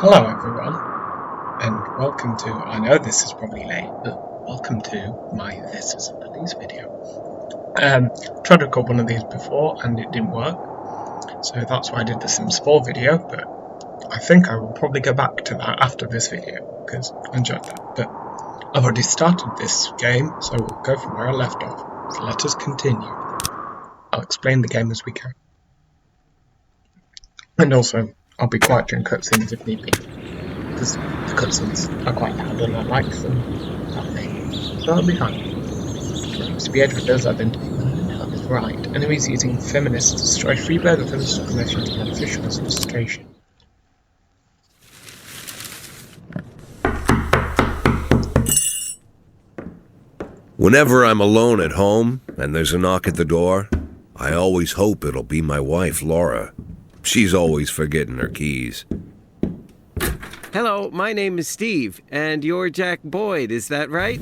Hello everyone, and welcome to, I know this is probably late, but welcome to my This Is a Police video. Tried to record one of these before and it didn't work, so that's why I did the Sims 4 video, but I think I will probably go back to that after this video, because I enjoyed that. But I've already started this game, so we'll go from where I left off. So let us continue. I'll explain the game as we can. And also, I'll be quiet during cutscenes if need be, because the cutscenes are quite loud and I like them that way, so that'll be fine. To be Edward does identify that is right. Enemies using feminists to destroy Freeburg and feminist promotion to beneficial as illustration. Whenever I'm alone at home and there's a knock at the door, I always hope it'll be my wife, Laura. She's always forgetting her keys. Hello, my name is Steve, and you're Jack Boyd, is that right?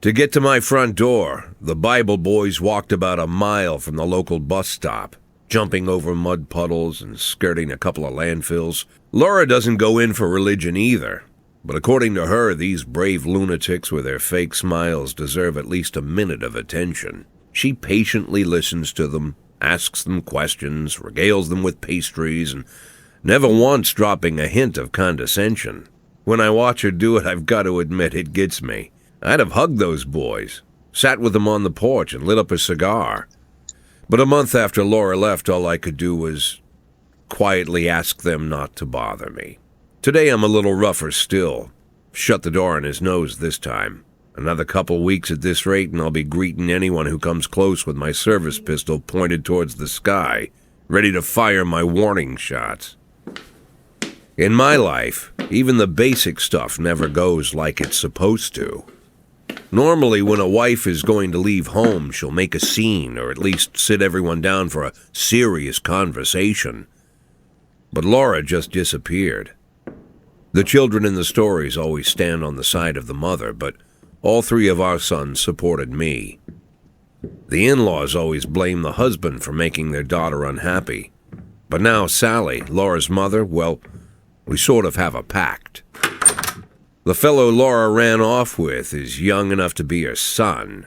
To get to my front door, the Bible boys walked about a mile from the local bus stop, jumping over mud puddles and skirting a couple of landfills. Laura doesn't go in for religion either, but according to her, these brave lunatics with their fake smiles deserve at least a minute of attention. She patiently listens to them, asks them questions, regales them with pastries, and never once dropping a hint of condescension. When I watch her do it, I've got to admit it gets me. I'd have hugged those boys, sat with them on the porch and lit up a cigar. But a month after Laura left, all I could do was quietly ask them not to bother me. Today I'm a little rougher still. Shut the door on his nose this time. Another couple weeks at this rate and I'll be greeting anyone who comes close with my service pistol pointed towards the sky, ready to fire my warning shots. In my life, even the basic stuff never goes like it's supposed to. Normally, when a wife is going to leave home, she'll make a scene or at least sit everyone down for a serious conversation. But Laura just disappeared. The children in the stories always stand on the side of the mother, but all three of our sons supported me. The in-laws always blame the husband for making their daughter unhappy. But now Sally, Laura's mother, well, we sort of have a pact. The fellow Laura ran off with is young enough to be her son.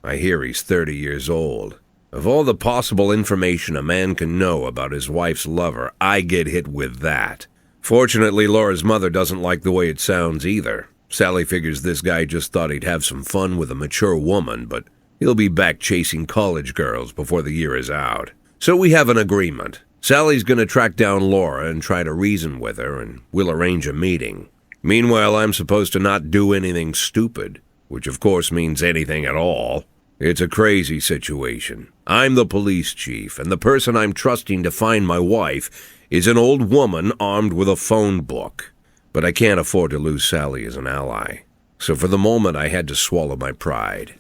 I hear he's 30 years old. Of all the possible information a man can know about his wife's lover, I get hit with that. Fortunately, Laura's mother doesn't like the way it sounds either. Sally figures this guy just thought he'd have some fun with a mature woman, but he'll be back chasing college girls before the year is out. So we have an agreement. Sally's gonna track down Laura and try to reason with her, and we'll arrange a meeting. Meanwhile, I'm supposed to not do anything stupid, which of course means anything at all. It's a crazy situation. I'm the police chief, and the person I'm trusting to find my wife is an old woman armed with a phone book. But I can't afford to lose Sally as an ally. So for the moment, I had to swallow my pride.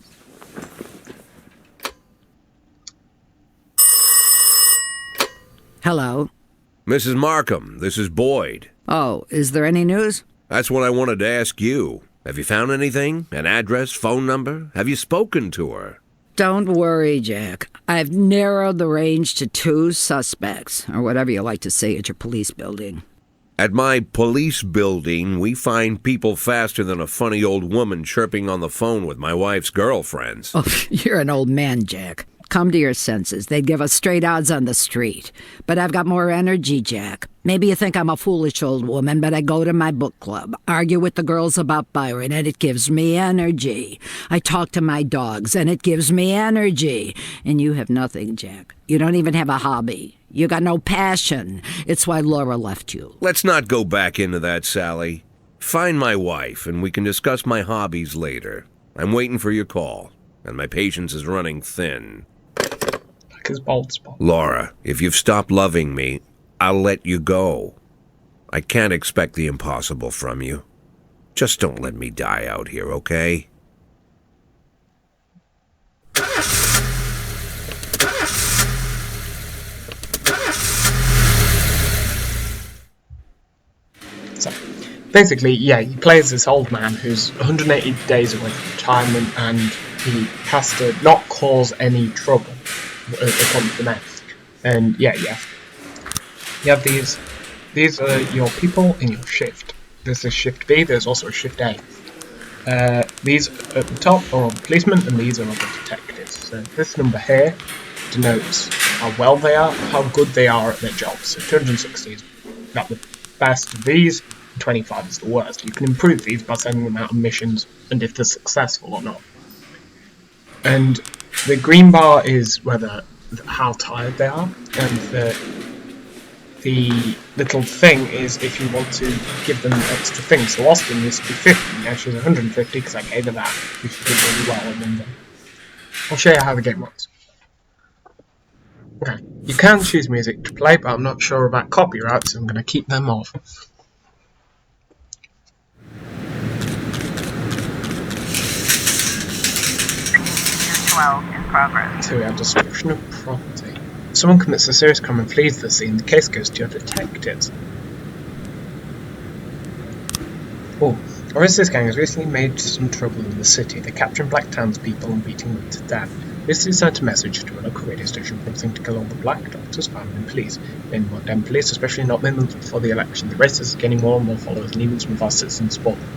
Hello. Mrs. Markham, this is Boyd. Oh, is there any news? That's what I wanted to ask you. Have you found anything? An address, phone number? Have you spoken to her? Don't worry, Jack. I've narrowed the range to 2 suspects, or whatever you like to say at your police building. At my police building, we find people faster than a funny old woman chirping on the phone with my wife's girlfriends. Oh, you're an old man, Jack. Come to your senses. They'd give us straight odds on the street. But I've got more energy, Jack. Maybe you think I'm a foolish old woman, but I go to my book club, argue with the girls about Byron, and it gives me energy. I talk to my dogs, and it gives me energy. And you have nothing, Jack. You don't even have a hobby. You got no passion. It's why Laura left you. Let's not go back into that, Sally. Find my wife, and we can discuss my hobbies later. I'm waiting for your call, and my patience is running thin. Like his bald spot. Laura, if you've stopped loving me, I'll let you go. I can't expect the impossible from you. Just don't let me die out here, okay? So, basically, yeah, he plays this old man who's 180 days away from retirement, and he has to not cause any trouble according to the men. And yeah, you have these these are your people in your shift. This is shift B, there's also a shift A. These at the top are all the policemen, and these are all the detectives. So this number here denotes how well they are, how good they are at their job. So 260 is about the best of these, and 25 is the worst. You can improve these by sending them out on missions, and if they're successful or not. And the green bar is how tired they are, and the little thing is if you want to give them extra things. So Austin used to be 50, now she's 150 because I gave her that, which she did really well. And then I'll show you how the game works. Okay, you can choose music to play, but I'm not sure about copyright, so I'm going to keep them off. In progress. So we have destruction of property. Someone commits a serious crime and flees the scene. The case goes to your detectives. Oh, Orestes gang has recently made some trouble in the city. They're capturing black townspeople and beating them to death. This is sent a message to a local radio station promising to kill all the black doctors, firemen and police. In modern police, especially not moments before the election, the race is gaining more and more followers, and even some of our citizens support them.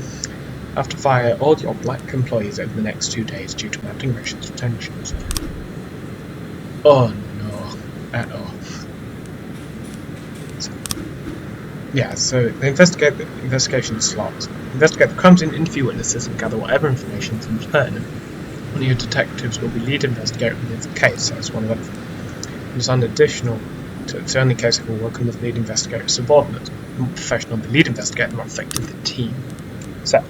Have to fire all your black employees over the next 2 days due to mounting racial tensions. Oh no, at all. So they investigate the investigation slots. Investigate the crimes and interview witnesses and gather whatever information seems pertinent. One of your detectives will be lead investigator in the case, that's one of them. There's an additional to the only case who will work with lead investigator subordinates. The more professional the lead investigator, the more effective the team. So,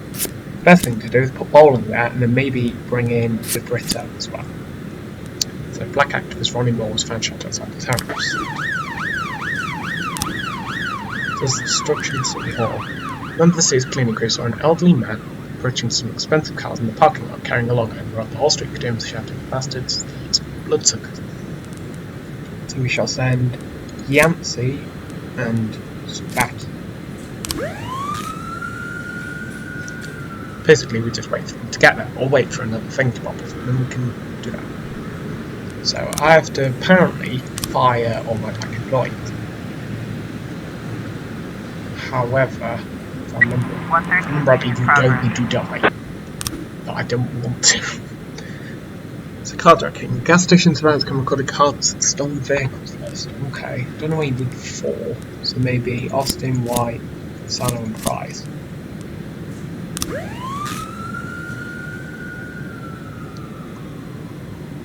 best thing to do is put bowling there and then maybe bring in the Brita as well. So black activist Ronnie Moore was found shot outside the town. There's destruction in City Hall. None of the city's cleaning crew saw an elderly man approaching some expensive cars in the parking lot carrying a log over on the Hall Street Cadums shouting, "Bastards, thieves, bloodsuckers." So we shall send Yancey and Spaki. Basically, we just wait for them to get there, or wait for another thing to pop up, and then we can do that. So I have to apparently fire all my black employees. However, if I remember rightly, you don't need to die. But I don't want to. It's a car tracking. Gas station surveillance can record cards and stolen vehicles list. Okay, don't know what you need 4. So maybe Austin, White, Sano and Price.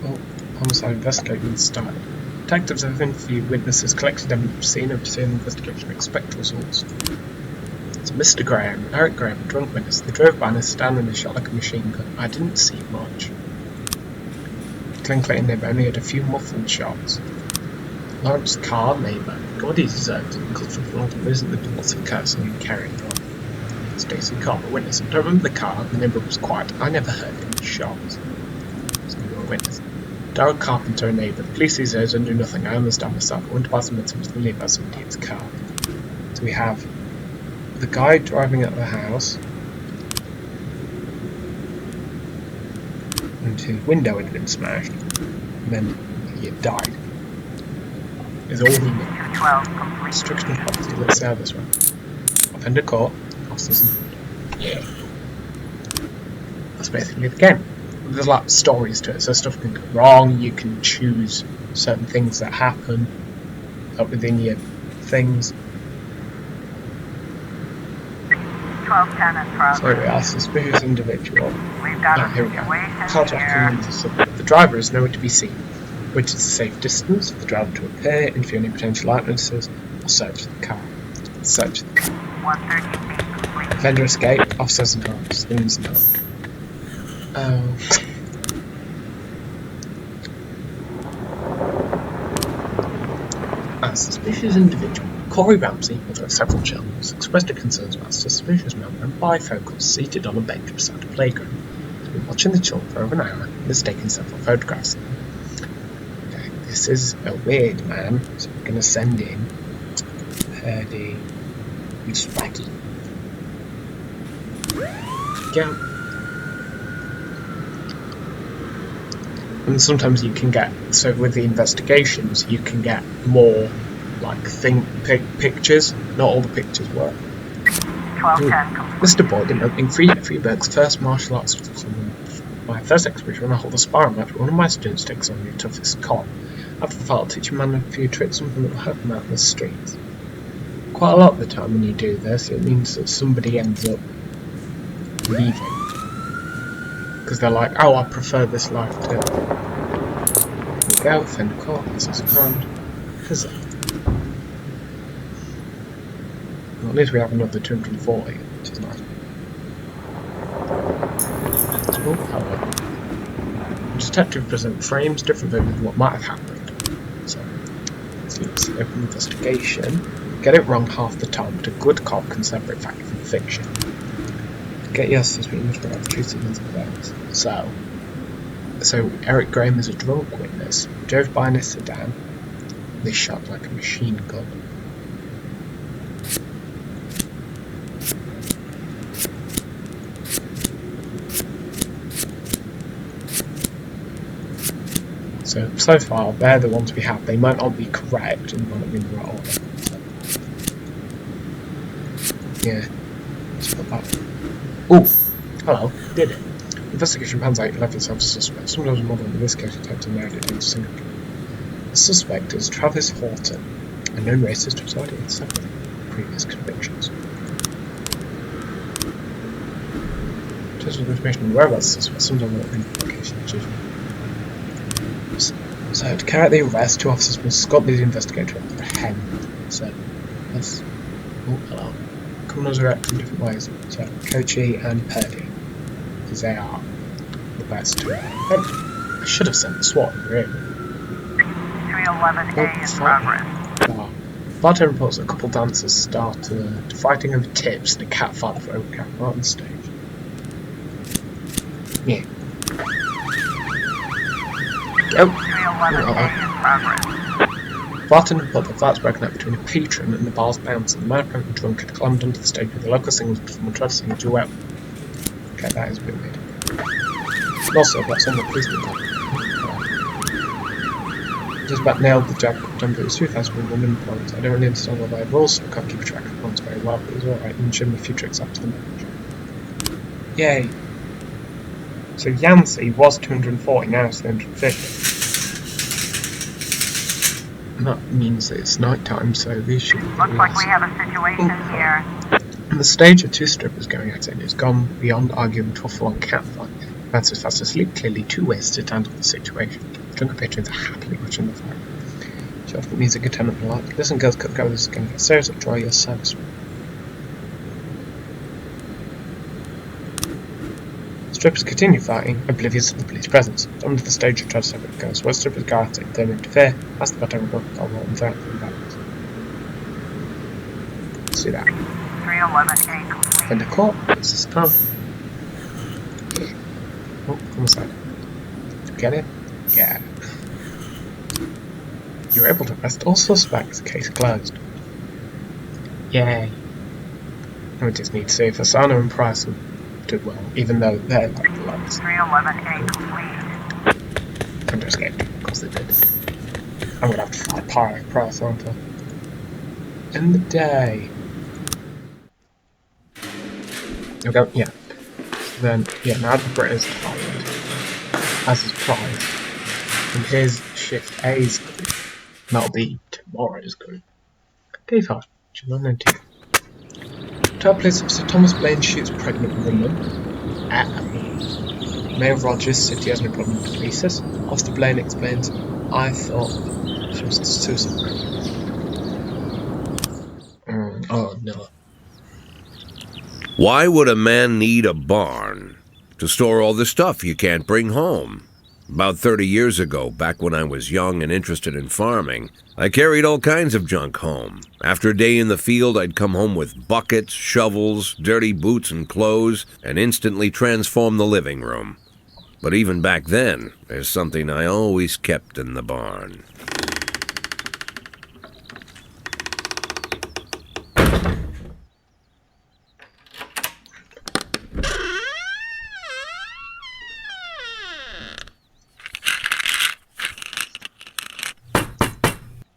Well, homicide investigation started. Detectives have interviewed witnesses, collected evidence, seen and pursued an investigation, expect results. So Mr. Graham, Eric Graham, a drunk witness. They drove by and stand and they shot like a machine gun. I didn't see much. Glen Clayton neighbour only had a few muffled shots. Lawrence Carr neighbour. God, he deserves it. Uncle from London isn't the divorce of cursing and carrying on. Stacey Carr, a witness. I don't remember the car. The neighbour was quiet. I never heard any shots. So you were a witness. Darrell Carpenter, a neighbour. The police these days don't do nothing. I understand myself. I went to buy some medicine to leave us in his car. So we have the guy driving at the house, and his window had been smashed, and then he had died. Is all we know. Destruction of property. Let's see how this one. Offender caught. Officers. Yeah. That's basically the game. There's a lot of stories to it, so stuff can go wrong. You can choose certain things that happen within your things. 1210 in progress. Sorry, we are suspicious individual. We've got Here we go. The driver is nowhere to be seen. Which is a safe distance for the driver to appear, interview any potential eyewitnesses, or search the car. Search the car. 130 feet complete. Offender escape, officers and arms, civilians and arms. A suspicious individual. Corey Ramsey, mother of several children, has expressed her concerns about a suspicious man and bifocals seated on a bench beside a playground. He's been watching the children for over an hour and has taken several photographs of them. Okay, this is a weird man, so we're going to send in Purdy with Spaggy. Yeah. And sometimes you can get, so with the investigations, you can get more like pictures. Not all the pictures work. 1210 complete. Mr. Boyd in opening Freeberg's first martial arts my first exhibition when I hold a sparring match, one of my students takes on your toughest cop. After the fight, I'll teach a man a few tricks, something that will help him out in the streets. Quite a lot of the time when you do this, it means that somebody ends up leaving. Because they're like, oh, I prefer this life to... There we go, defend the court, this is hand. Because well, at least we have another 240, which is nice. However, the detective present frames different versions of what might have happened. So, let's open investigation. Get it wrong half the time, but a good cop can separate fact from fiction. To get your suspicion about the truth signals of events. So Eric Graham is a drunk witness. Drove by in a sedan. They shot like a machine gun. So far, they're the ones we have. They might not be correct and might not be in the right order. So. Yeah. Let's put that. Oh! Hello. Did it. Investigation pans out 11 self-suspects. Sometimes more than in this case attempted murder in Singapore. The suspect is Travis Horton, a known racist who's already had several previous convictions. In terms of information on the whereabouts of the suspect, sometimes more than location achievement. So to carry out the arrest, 2 officers must escort the investigator to the hen. So that's hello. Criminals are acting in different ways. So Kochi and Purdy, because they are the best. I should have sent the SWAT, really. 311A in progress. Bartender reports that a couple dancers started fighting over tips and a cat fight for over cat right on stage. Yeah. Oh. 311A in progress. Bartender reported that fights broken out between a patron and the bar's bouncer. The man apparently drunk had climbed onto the stage with the local singers performer tried to sing a duet. Okay, that is a bit weird. And also, that's on the police department. Just about nailed the job done for his 2,000 woman points. I don't really understand all my rules, so I can't keep track of points very well, but it was alright, and showed me a few tricks after the match. Yay! So Yancey was 240, now it's 350. And that means that it's night time, so these should be Looks like we have a situation here. On the stage of 2 strippers going at it, it's gone beyond arguing to a full-on catfight. Man's is fast asleep, clearly 2 ways to handle the situation. Drunken patrons are happily watching the fight. She often music attendant and like, listen girls, cut go, this is going to get serious, enjoy your service. Strippers continue fighting, oblivious of the police presence. Under the stage, try to separate the girls. When strippers go at it, they interfere. Ask the bartender to go and throw them back. Let's do that. 311A complete. Defend the court, this is time. Oh, homicide. Get it? Yeah. You were able to arrest all suspects, case closed. Yay. Now we just need to see if Asano and Price did well, even though they're like the lowest. 311A complete. And they escaped, of course they did. I'm gonna have to fight Price, aren't I? In the day. There we go, yeah. Then, yeah, now the Brit is tired, as is Price. And here's Shift A's group. That'll be tomorrow's group. Day 5, July 19th. Top police officer Thomas Blaine shoots pregnant woman. Mayor Rogers said he has no problem with the police. Officer Blaine explains, I thought she was suicide. Oh no. Why would a man need a barn? To store all the stuff you can't bring home. About 30 years ago, back when I was young and interested in farming, I carried all kinds of junk home. After a day in the field, I'd come home with buckets, shovels, dirty boots and clothes, and instantly transform the living room. But even back then, there's something I always kept in the barn.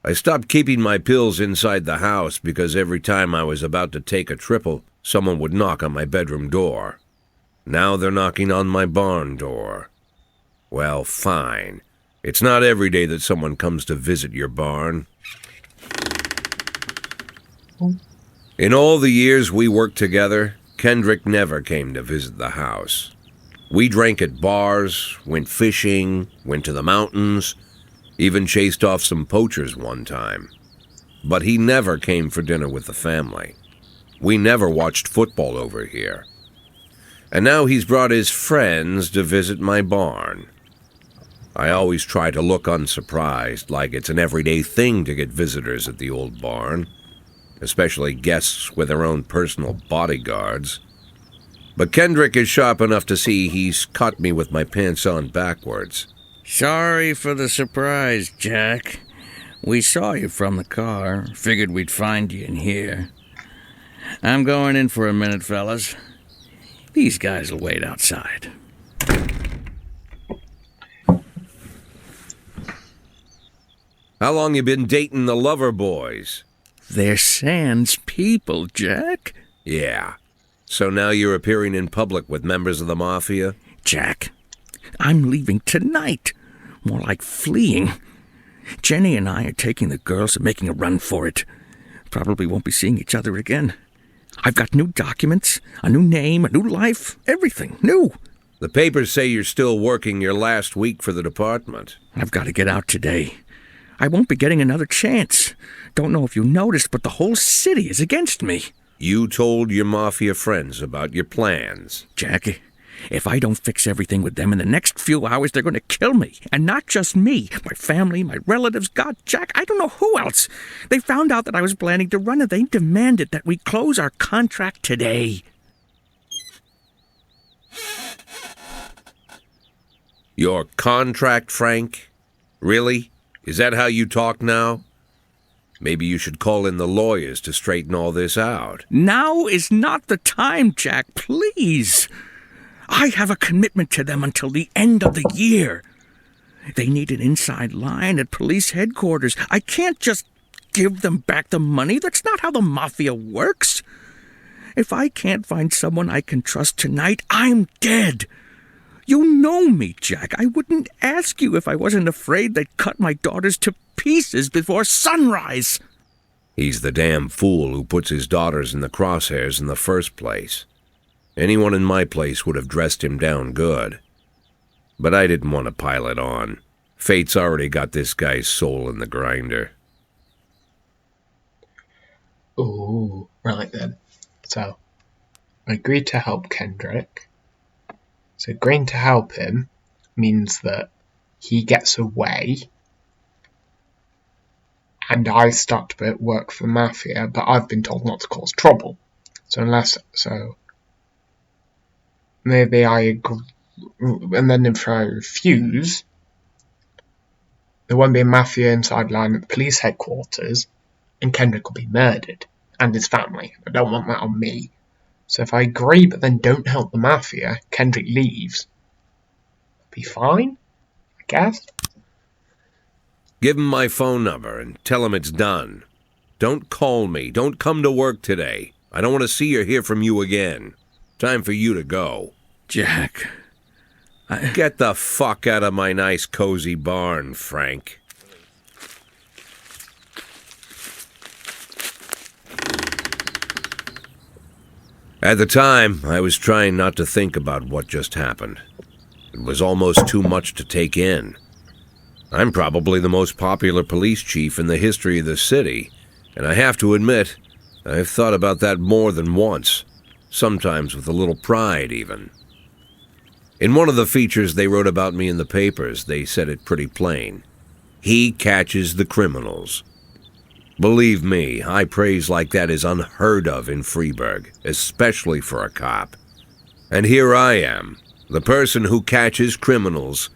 I stopped keeping my pills inside the house because every time I was about to take a triple, someone would knock on my bedroom door. Now they're knocking on my barn door. Well, fine. It's not every day that someone comes to visit your barn. In all the years we worked together, Kendrick never came to visit the house. We drank at bars, went fishing, went to the mountains, even chased off some poachers one time. But he never came for dinner with the family. We never watched football over here. And now he's brought his friends to visit my barn. I always try to look unsurprised, like it's an everyday thing to get visitors at the old barn, especially guests with their own personal bodyguards. But Kendrick is sharp enough to see he's caught me with my pants on backwards. Sorry for the surprise, Jack. We saw you from the car. Figured we'd find you in here. I'm going in for a minute, fellas. These guys will wait outside. How long you been dating the Lover Boys? They're Sans people, Jack. Yeah. So now you're appearing in public with members of the Mafia? Jack, I'm leaving tonight. More like fleeing. Jenny and I are taking the girls and making a run for it. Probably won't be seeing each other again. I've got new documents, a new name, a new life, everything new. The papers say you're still working your last week for the department. I've got to get out today. I won't be getting another chance. Don't know if you noticed, but the whole city is against me. You told your Mafia friends about your plans. Jackie, if I don't fix everything with them in the next few hours, they're going to kill me. And not just me. My family, my relatives, God, Jack, I don't know who else. They found out that I was planning to run and they demanded that we close our contract today. Your contract, Frank? Really? Is that how you talk now? Maybe you should call in the lawyers to straighten all this out. Now is not the time, Jack, please. I have a commitment to them until the end of the year. They need an inside line at police headquarters. I can't just give them back the money. That's not how the Mafia works. If I can't find someone I can trust tonight, I'm dead. You know me, Jack. I wouldn't ask you if I wasn't afraid they'd cut my daughters to pieces before sunrise. He's the damn fool who puts his daughters in the crosshairs in the first place. Anyone in my place would have dressed him down good. But I didn't want to pile it on. Fate's already got this guy's soul in the grinder. Ooh, right then. So, I agreed to help Kendrick. So agreeing to help him means that he gets away and I start to work for Mafia, but I've been told not to cause trouble. So maybe I agree, and then if I refuse, there won't be a Mafia inside line at the police headquarters and Kendrick will be murdered and his family. I don't want that on me. So if I agree but then don't help the Mafia, Kendrick leaves. Be fine, I guess. Give him my phone number and tell him it's done. Don't call me. Don't come to work today. I don't want to see or hear from you again. Time for you to go. Jack, Get the fuck out of my nice cozy barn, Frank. At the time, I was trying not to think about what just happened. It was almost too much to take in. I'm probably the most popular police chief in the history of the city, and I have to admit, I've thought about that more than once, sometimes with a little pride even. In one of the features they wrote about me in the papers, they said it pretty plain. He catches the criminals. Believe me, high praise like that is unheard of in Freeburg, especially for a cop. And here I am, the person who catches criminals,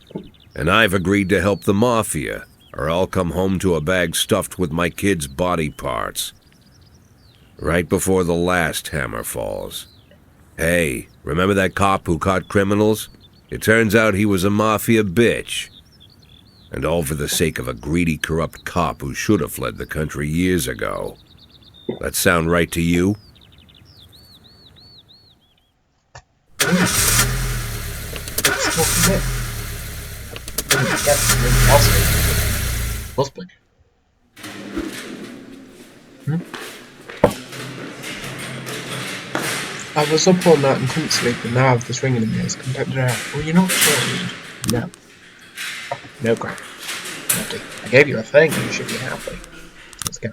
and I've agreed to help the Mafia, or I'll come home to a bag stuffed with my kids' body parts. Right before the last hammer falls. Hey, remember that cop who caught criminals? It turns out he was a Mafia bitch. And all for the sake of a greedy, corrupt cop who should have fled the country years ago. That sound right to you? Let's talk a bit. Possibly. I was up all night and couldn't sleep, and now I have this ringing in my ears. Contacted out. Well, you're not sure. No. No, Grant. Naughty. I gave you a thing, and you should be happy. Let's go.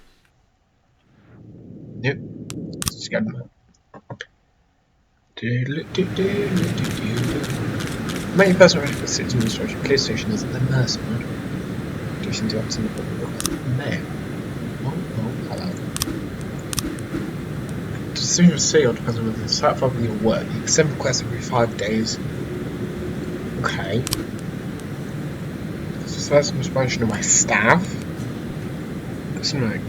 Nope. Let's go now. Make your personal record for citizen administration. Police station is at the Mercer mode. Addition to option of Mayor. Oh, hello. The decision was sealed depends on whether the site problem your work. You can send requests every 5 days. Okay. This is first expansion of my staff. There's an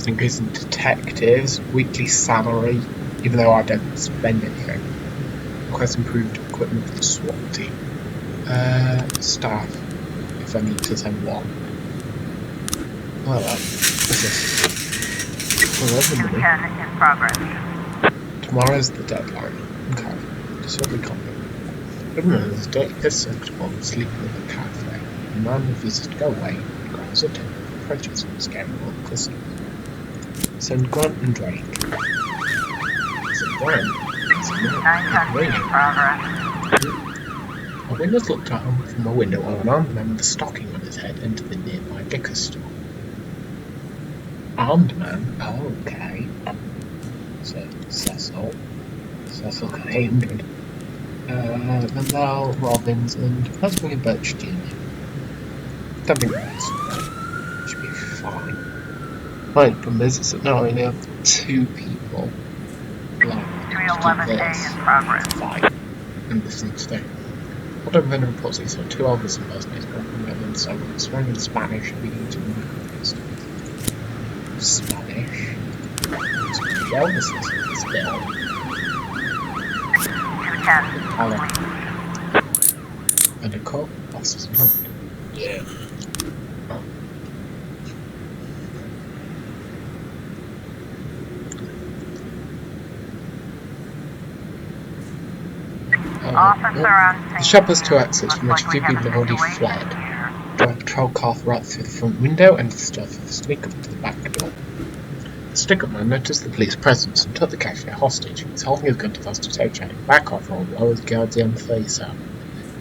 increase in detectives, weekly salary, even though I don't spend anything. Request improved equipment for the SWAT team. Staff, if I need to send one. Well, what's this? Q10 in progress. Tomorrow's the deadline. Okay. Disorderly conduct. Remember, there's a dirty piss circuit bomb sleeping in the cafe. A man refuses to go away and grabs a tin of prejudice and scaring all the customers. Send Grant and Drake. Send Grant. 910 in progress. A witness looked at him from a window while an armed man with a stocking on his head entered the nearby liquor store. Armed man? Oh, okay. So, Cecil got aimed. Mandel, Robbins, and possibly Birch Jr. Don't think that's should be fine. My problem is that now I only have 2 people allowed to 311A do this in progress. fight and this needs to. What I've been reporting so 2 Elvis impersonators broken out in someone swearing in Spanish and beginning to Spanish. Elvis is this bill. 210 Hello. complete. And a cop bosses not. Yeah. Officer on scene. The shop has 2 exits from which a Looks few like we people have have a already situation fled. here. Drive a patrol car right through the front window and stealthily sneak up to the back door. The stick-up man noticed the police presence and took the cashier hostage. He's holding his gun to us to take chatting back off or while his guards the face out.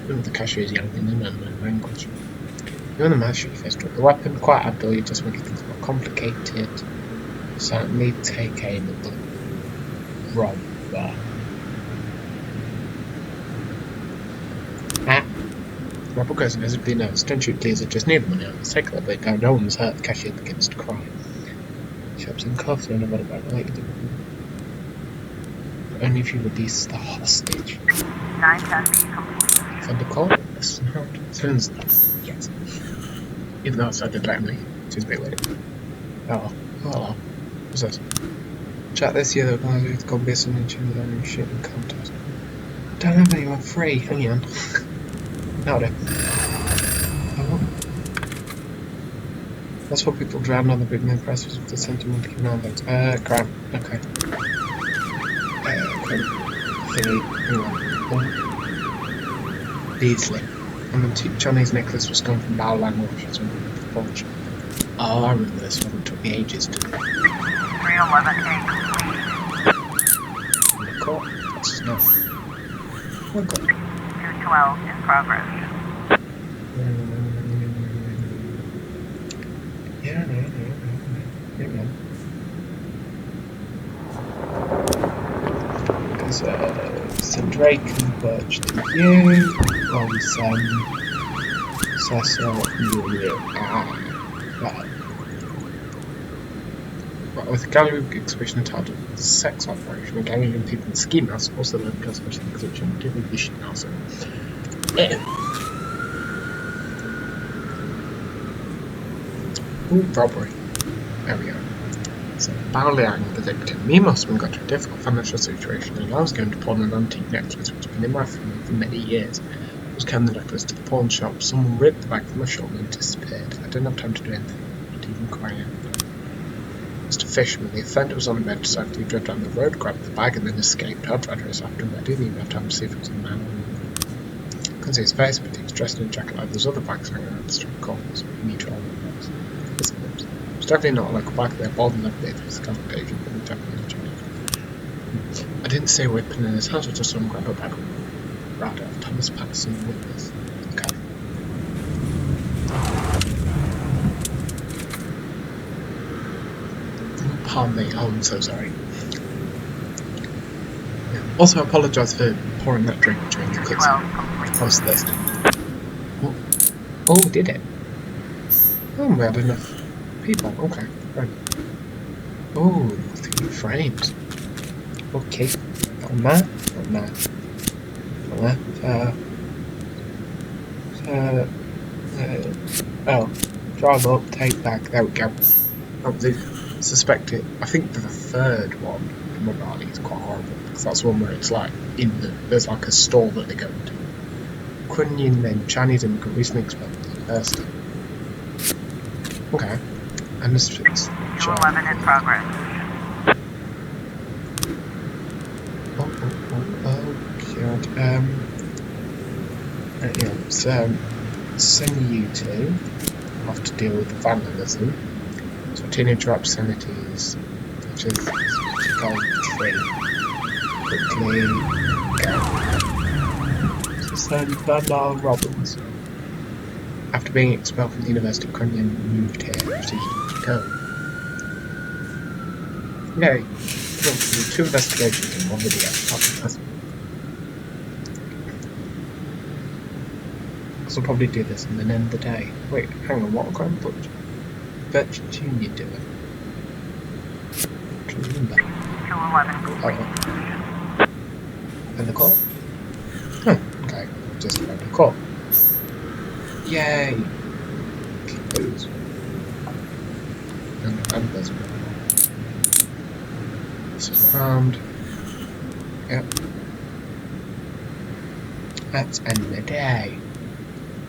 The cashier is yelling in an unknown language. You and the magistrate face drop the weapon, quite abdul, you just making things more complicated. Certainly take aim at the robber. Robert goes and visibly notes, don't shoot please, just need the money out. Let's take a little bit go, no one was hurt, the cashier begins to cry. Shop's in cuffs, don't know what about it. Only if you release the hostage. 910B complete. Send a call? Listen out. Sends them. Yes. Even though it sounded like me. She's a bit weird. Oh, hello. What's this? Chat this year, the guys with God Basin and Chimney and shit in contest. Don't have anyone free, hang on. Howdy. Oh. That's what people drown on the big main presses with the sentiment of nonsense. Grant. Okay. Thingy. Hang on. Beasley. And then Johnny's necklace was stolen from Bowland Watches when we were the porch. Oh, I remember this one. It took me ages to do. 311A complete. And the court. What's his name? Oh, God. 212 in progress. Yeah. Because, send Drake and Birch to you, while we send Cecil and you. Right, with a gallery exhibition entitled Sex Operation, a gang of young people in ski masks also led to special exhibition giving vision also. Ooh, robbery. There we go. So, Baoliang, the victim. Me and my husband got into a difficult financial situation, and I was going to pawn an antique necklace which had been in my family for many years. was carrying the necklace to the pawn shop. Someone ripped the bag from my shoulder and disappeared. I didn't have time to do anything, not even cry out. Mr. Fishman, the offender, was on a motorcycle. He drove down the road, grabbed the bag, and then escaped. I'd rather race after him. I didn't even have time to see if it was a man or a woman. I couldn't see his face, but he was dressed in a jacket like those other bags hanging around the street corners. Me to all the bags. It was definitely not like a bag there, bald and left with a contact agent, but it definitely changed. I didn't see a weapon in his house, I just saw him grab a bag. Rather, Thomas Patterson, witness. Okay. Pardon me, oh, I'm so sorry. Yeah. Also, I apologise for pouring that drink during the cutscene. I was thirsty. Oh, did it? Oh, we had enough people. Okay, right. Oh, 3 frames. Okay, on that, on that. Oh, drive up, take back, there we go. Oh, the suspected, I think the third one in my body is quite horrible, because that's the one where it's like, there's like a store that they go into. Ukrainian men, Chinese immigrant, recently expelled from the university. Okay, and this fits. 211 in progress. God. Yeah, so sending you two have to deal with vandalism. So teenager obscenities, which is going 3. Quickly go. So send Vandal Robbins. After being expelled from the University of Ukrainian, moved here, proceeded to go. Yay! Well, 2 investigations in 1 video. That's I'll probably do this and then end the day. Wait, hang on, what Grand Butch? Birch Junior doing? Do you remember? 211 complete. And the call? Huh, okay, just about the call. Yay! Booze. And there's one. This is found. Yep. Let's end the day.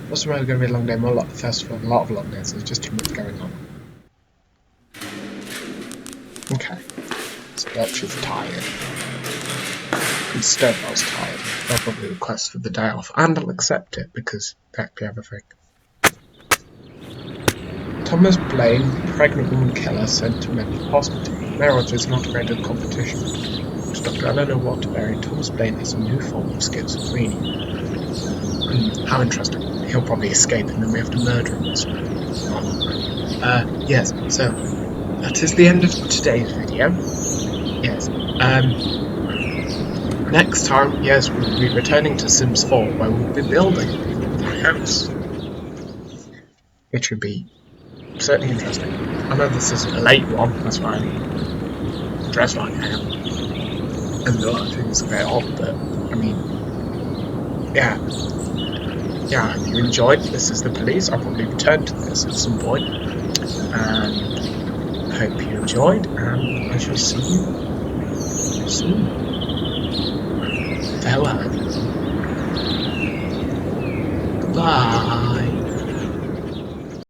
What's really going to be a long day? More like the festival, a lot of long days, there's just too much going on. Okay, so Birch is tired. Instead, I was tired. I'll probably request for the day off, and I'll accept it because heck, everything. Thomas Blaine, pregnant woman killer, sent to mental hospital. Mayor Rogers not afraid of competition. To Dr. Eleanor Waterbury, Thomas Blaine has a new form of schizophrenia. How interesting. He'll probably escape and then we have to murder him or something. Yes, so that is the end of today's video. Yes. Next time, yes, we'll be returning to Sims 4 where we'll be building the house. Which would be certainly interesting. I know this is a late one, that's why I'm dressed like I am. And the lighting's a bit off, but I mean, yeah. Yeah, if you enjoyed This Is the Police, I'll probably return to this at some point. And I hope you enjoyed, and I shall see you soon. Farewell. Goodbye.